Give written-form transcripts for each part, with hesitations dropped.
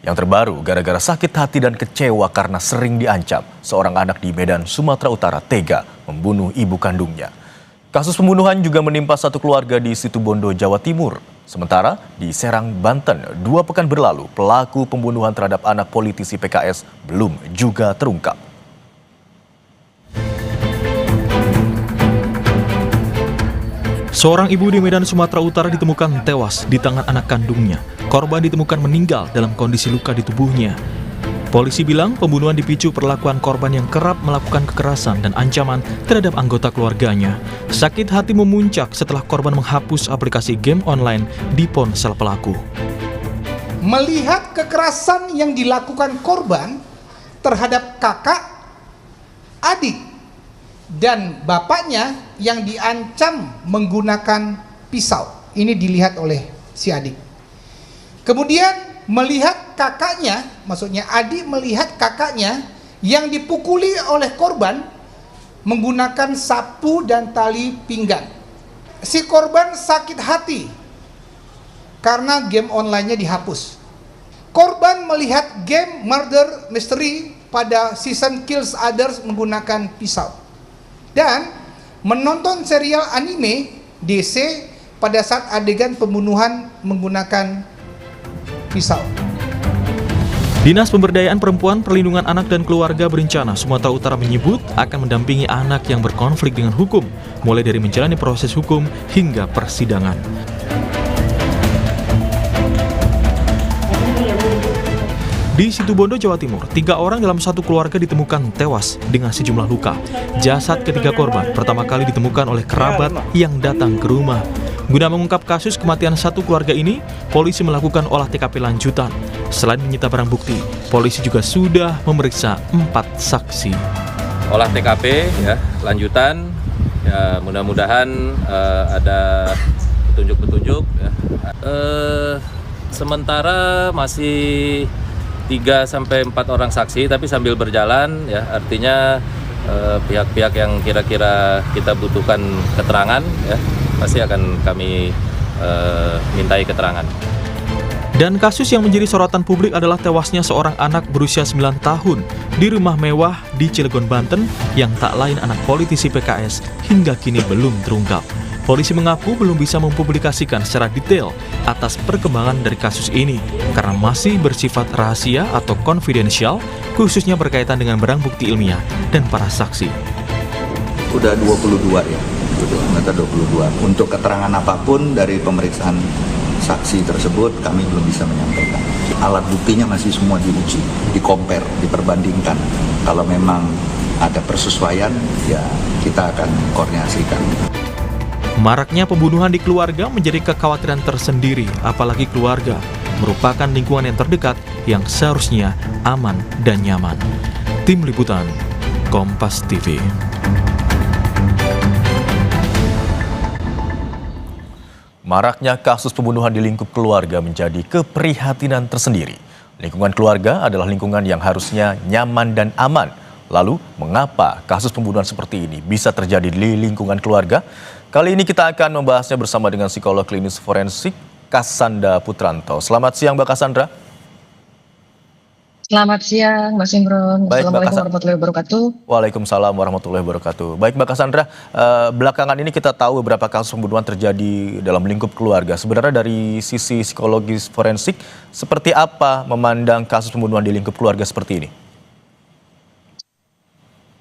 Yang terbaru, gara-gara sakit hati dan kecewa karena sering diancam, seorang anak di Medan, Sumatera Utara tega membunuh ibu kandungnya. Kasus pembunuhan juga menimpa satu keluarga di Situbondo, Jawa Timur. Sementara di Serang, Banten, 2 pekan berlalu, pelaku pembunuhan terhadap anak politisi PKS belum juga terungkap. Seorang ibu di Medan, Sumatera Utara ditemukan tewas di tangan anak kandungnya. Korban ditemukan meninggal dalam kondisi luka di tubuhnya. Polisi bilang pembunuhan dipicu perlakuan korban yang kerap melakukan kekerasan dan ancaman terhadap anggota keluarganya. Sakit hati memuncak setelah korban menghapus aplikasi game online di ponsel pelaku. Melihat kekerasan yang dilakukan korban terhadap kakak, adik, dan bapaknya yang diancam menggunakan pisau. Ini dilihat oleh si adik. Kemudian melihat kakaknya, maksudnya adik melihat kakaknya yang dipukuli oleh korban menggunakan sapu dan tali pinggang. Si korban sakit hati karena game online-nya dihapus. Korban melihat game Murder Mystery pada season Kills Others menggunakan pisau. Dan menonton serial anime DC pada saat adegan pembunuhan menggunakan pisau. Dinas Pemberdayaan Perempuan, Perlindungan Anak dan Keluarga Berencana Sumatera Utara menyebut akan mendampingi anak yang berkonflik dengan hukum, mulai dari menjalani proses hukum hingga persidangan. Di Situbondo, Jawa Timur, 3 orang dalam satu keluarga ditemukan tewas dengan sejumlah luka. Jasad ketiga korban pertama kali ditemukan oleh kerabat yang datang ke rumah. Guna mengungkap kasus kematian satu keluarga ini, polisi melakukan olah TKP lanjutan. Selain menyita barang bukti, polisi juga sudah memeriksa 4 saksi. Olah TKP ya, lanjutan. Ya, mudah-mudahan ada petunjuk-petunjuk. Ya. Sementara masih 3-4 orang saksi, tapi sambil berjalan ya, artinya pihak-pihak yang kira-kira kita butuhkan keterangan ya, pasti akan kami mintai keterangan. Dan kasus yang menjadi sorotan publik adalah tewasnya seorang anak berusia 9 tahun di rumah mewah di Cilegon, Banten yang tak lain anak politisi PKS hingga kini belum terungkap. Polisi mengaku belum bisa mempublikasikan secara detail atas perkembangan dari kasus ini karena masih bersifat rahasia atau konfidensial, khususnya berkaitan dengan barang bukti ilmiah dan para saksi. Udah 22 ya, data 22. Untuk keterangan apapun dari pemeriksaan saksi tersebut kami belum bisa menyampaikan. Alat buktinya masih semua diuji, di-compare, diperbandingkan. Kalau memang ada persesuaian, ya kita akan koordinasikan. Maraknya pembunuhan di keluarga menjadi kekhawatiran tersendiri, apalagi keluarga merupakan lingkungan yang terdekat yang seharusnya aman dan nyaman. Tim Liputan, Kompas TV. Maraknya kasus pembunuhan di lingkup keluarga menjadi keprihatinan tersendiri. Lingkungan keluarga adalah lingkungan yang harusnya nyaman dan aman. Lalu, mengapa kasus pembunuhan seperti ini bisa terjadi di lingkungan keluarga? Kali ini kita akan membahasnya bersama dengan psikolog klinis forensik Cassandra Putranto. Selamat siang, Mbak Cassandra. Selamat siang, Mas Imron. Assalamualaikum warahmatullahi wabarakatuh. Waalaikumsalam warahmatullahi wabarakatuh. Baik, Mbak Cassandra, belakangan ini kita tahu beberapa kasus pembunuhan terjadi dalam lingkup keluarga. Sebenarnya dari sisi psikologis forensik, seperti apa memandang kasus pembunuhan di lingkup keluarga seperti ini?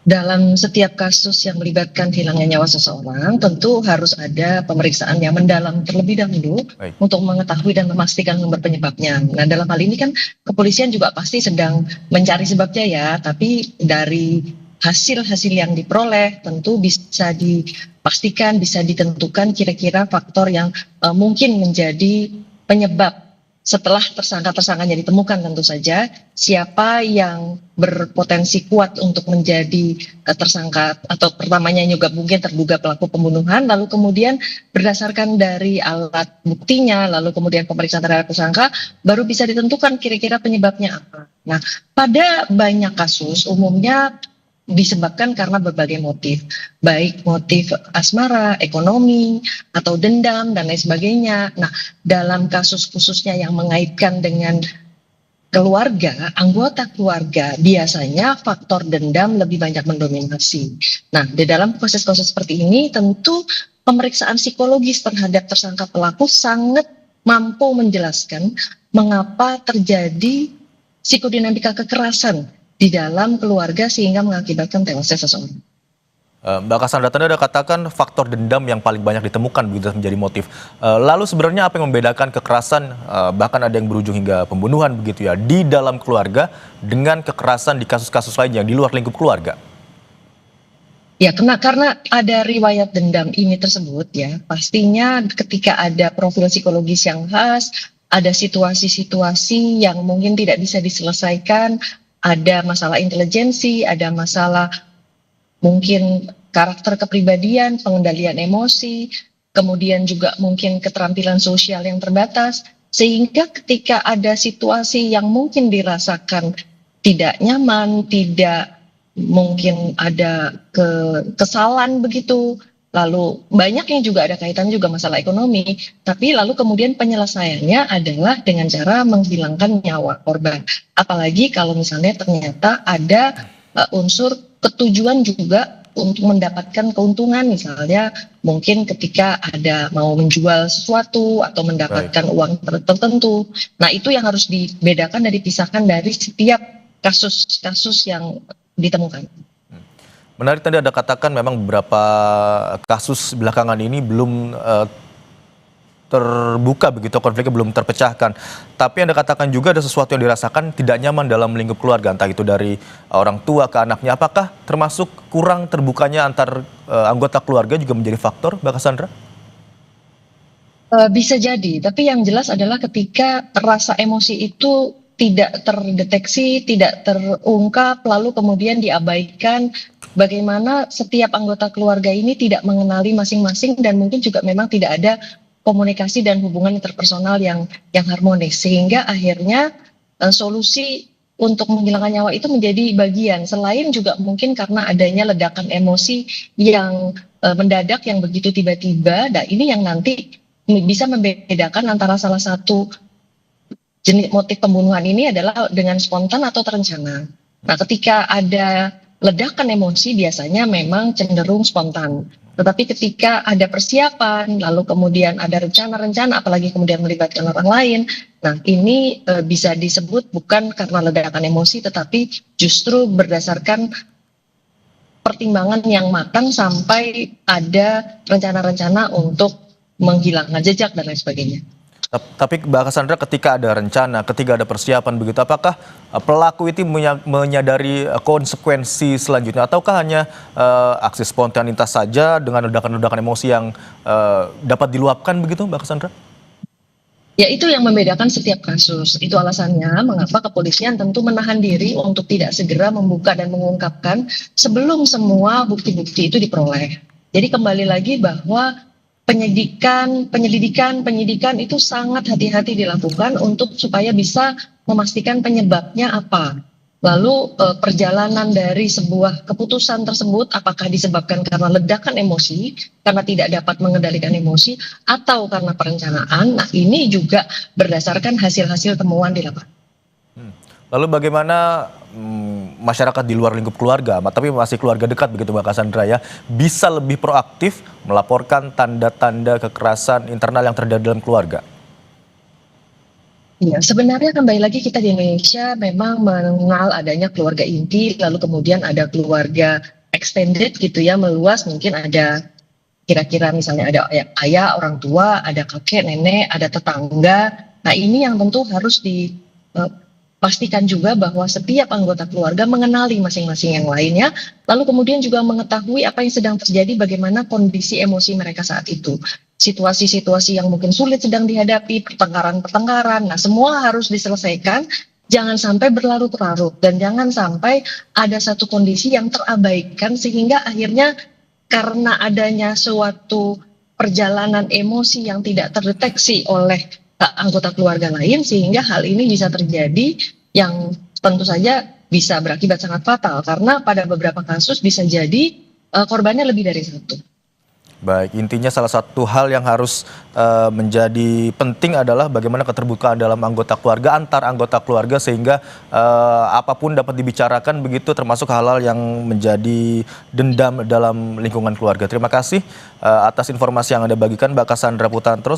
Dalam setiap kasus yang melibatkan hilangnya nyawa seseorang, tentu harus ada pemeriksaan yang mendalam terlebih dahulu untuk mengetahui dan memastikan sumber penyebabnya. Nah, dalam hal ini kan kepolisian juga pasti sedang mencari sebabnya ya, tapi dari hasil-hasil yang diperoleh tentu bisa dipastikan, bisa ditentukan kira-kira faktor yang mungkin menjadi penyebab. Setelah tersangka-tersangkanya ditemukan tentu saja, siapa yang berpotensi kuat untuk menjadi tersangka atau pertamanya juga mungkin terduga pelaku pembunuhan, lalu kemudian berdasarkan dari alat buktinya, lalu kemudian pemeriksaan terhadap tersangka, baru bisa ditentukan kira-kira penyebabnya apa. Nah, pada banyak kasus umumnya disebabkan karena berbagai motif, baik motif asmara, ekonomi, atau dendam, dan lain sebagainya. Nah, dalam kasus khususnya yang mengaitkan dengan keluarga, anggota keluarga, biasanya faktor dendam lebih banyak mendominasi. Nah, di dalam proses-proses seperti ini tentu pemeriksaan psikologis terhadap tersangka pelaku sangat mampu menjelaskan mengapa terjadi psikodinamika kekerasan di dalam keluarga sehingga mengakibatkan tewasnya seseorang. Mbak Cassandra, tadi ada katakan faktor dendam yang paling banyak ditemukan begitu menjadi motif. Lalu sebenarnya apa yang membedakan kekerasan, bahkan ada yang berujung hingga pembunuhan begitu ya, di dalam keluarga dengan kekerasan di kasus-kasus lain yang di luar lingkup keluarga? Ya, karena ada riwayat dendam ini tersebut ya, pastinya ketika ada profil psikologis yang khas, ada situasi-situasi yang mungkin tidak bisa diselesaikan, ada masalah intelijensi, ada masalah mungkin karakter kepribadian, pengendalian emosi, kemudian juga mungkin keterampilan sosial yang terbatas, sehingga ketika ada situasi yang mungkin dirasakan tidak nyaman, tidak mungkin ada kesalahan begitu, lalu banyak yang juga ada kaitan juga masalah ekonomi, tapi lalu kemudian penyelesaiannya adalah dengan cara menghilangkan nyawa korban. Apalagi kalau misalnya ternyata ada unsur ketujuan juga untuk mendapatkan keuntungan, misalnya mungkin ketika ada mau menjual sesuatu atau mendapatkan uang tertentu. Nah, itu yang harus dibedakan dan dipisahkan dari setiap kasus-kasus yang ditemukan. Menarik, tadi ada katakan memang beberapa kasus belakangan ini belum terbuka begitu, konfliknya belum terpecahkan. Tapi Anda katakan juga ada sesuatu yang dirasakan tidak nyaman dalam lingkup keluarga, entah itu dari orang tua ke anaknya. Apakah termasuk kurang terbukanya antar anggota keluarga juga menjadi faktor, Mbak Cassandra? Bisa jadi, tapi yang jelas adalah ketika rasa emosi itu tidak terdeteksi, tidak terungkap, lalu kemudian diabaikan, bagaimana setiap anggota keluarga ini tidak mengenali masing-masing dan mungkin juga memang tidak ada komunikasi dan hubungan interpersonal yang harmonis, sehingga akhirnya solusi untuk menghilangkan nyawa itu menjadi bagian, selain juga mungkin karena adanya ledakan emosi yang mendadak yang begitu tiba-tiba. Nah, ini yang nanti bisa membedakan antara salah satu jenis motif pembunuhan ini adalah dengan spontan atau terencana. Nah, ketika ada ledakan emosi biasanya memang cenderung spontan. Tetapi ketika ada persiapan, lalu kemudian ada rencana-rencana, apalagi kemudian melibatkan orang lain, nah ini bisa disebut bukan karena ledakan emosi, tetapi justru berdasarkan pertimbangan yang matang sampai ada rencana-rencana untuk menghilangkan jejak dan lain sebagainya. Tapi Mbak Cassandra, ketika ada rencana, ketika ada persiapan begitu, apakah pelaku itu menyadari konsekuensi selanjutnya, ataukah hanya aksi spontanitas saja dengan ledakan-ledakan emosi yang dapat diluapkan begitu, Mbak Cassandra? Ya, itu yang membedakan setiap kasus. Itu alasannya mengapa kepolisian tentu menahan diri untuk tidak segera membuka dan mengungkapkan sebelum semua bukti-bukti itu diperoleh. Jadi kembali lagi bahwa penyelidikan itu sangat hati-hati dilakukan untuk supaya bisa memastikan penyebabnya apa. Lalu perjalanan dari sebuah keputusan tersebut apakah disebabkan karena ledakan emosi, karena tidak dapat mengendalikan emosi, atau karena perencanaan. Nah, ini juga berdasarkan hasil-hasil temuan di lapangan. Lalu bagaimana masyarakat di luar lingkup keluarga, tapi masih keluarga dekat begitu Mbak Cassandra ya, bisa lebih proaktif melaporkan tanda-tanda kekerasan internal yang terjadi dalam keluarga? Ya, sebenarnya kembali lagi kita di Indonesia memang mengenal adanya keluarga inti, lalu kemudian ada keluarga extended gitu ya, meluas, mungkin ada kira-kira misalnya ada ayah, orang tua, ada kakek, nenek, ada tetangga. Nah, ini yang tentu harus pastikan juga bahwa setiap anggota keluarga mengenali masing-masing yang lainnya, lalu kemudian juga mengetahui apa yang sedang terjadi, bagaimana kondisi emosi mereka saat itu. Situasi-situasi yang mungkin sulit sedang dihadapi, pertengkaran-pertengkaran, nah semua harus diselesaikan, jangan sampai berlarut-larut, dan jangan sampai ada satu kondisi yang terabaikan sehingga akhirnya karena adanya suatu perjalanan emosi yang tidak terdeteksi oleh anggota keluarga lain, sehingga hal ini bisa terjadi yang tentu saja bisa berakibat sangat fatal, karena pada beberapa kasus bisa jadi korbannya lebih dari satu. Baik, intinya salah satu hal yang harus menjadi penting adalah bagaimana keterbukaan dalam anggota keluarga, antar anggota keluarga, sehingga apapun dapat dibicarakan begitu, termasuk hal-hal yang menjadi dendam dalam lingkungan keluarga. Terima kasih atas informasi yang Anda bagikan, Mbak Cassandra Putantro.